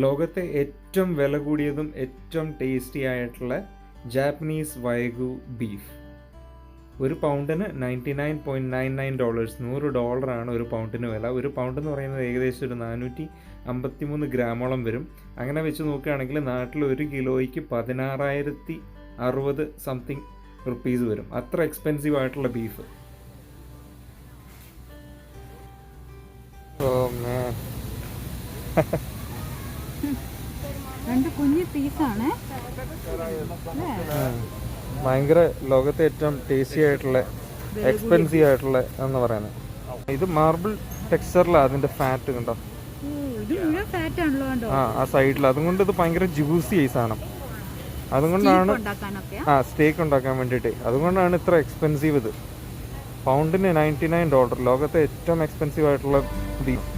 ലോകത്തെ ഏറ്റവും വില കൂടിയതും ഏറ്റവും ടേസ്റ്റി ആയിട്ടുള്ള ജാപ്പനീസ് വൈഗു ബീഫ്. ഒരു പൗണ്ടിന് $99.99, $100 ഒരു പൗണ്ടിന് വില. ഒരു പൗണ്ട് എന്ന് പറയുന്നത് ഏകദേശം ഒരു 453 ഗ്രാമോളം വരും. അങ്ങനെ വെച്ച് നോക്കുകയാണെങ്കിൽ നാട്ടിൽ 1 കിലോയ്ക്ക് 16,060 സംതിങ് റുപ്പീസ് വരും. അത്ര എക്സ്പെൻസീവ് ആയിട്ടുള്ള ബീഫ്. കുഞ്ഞു പീസാണ്. ഭയങ്കര ലോകത്തെ ഏറ്റവും ടേസ്റ്റി ആയിട്ടുള്ള എക്സ്പെൻസീവ് ആയിട്ടുള്ള എന്ന് പറയുന്നത്. ഇത് മാർബിൾ ടെക്സ്ചറിലാണ് അതിന്റെ ഫാറ്റ് കണ്ടോ. ആ സൈഡിൽ. അതുകൊണ്ട് ഇത് ഭയങ്കര ജ്യൂസി ആയി സാധനം. അതുകൊണ്ടാണ് സ്റ്റേക്ക് ഉണ്ടാക്കാൻ വേണ്ടിയിട്ട്. അതുകൊണ്ടാണ് ഇത്ര എക്സ്പെൻസീവ്. ഇത് പൗണ്ടിന് $99, ലോകത്തെ ഏറ്റവും എക്സ്പെൻസീവ് ആയിട്ടുള്ള ബീഫ്.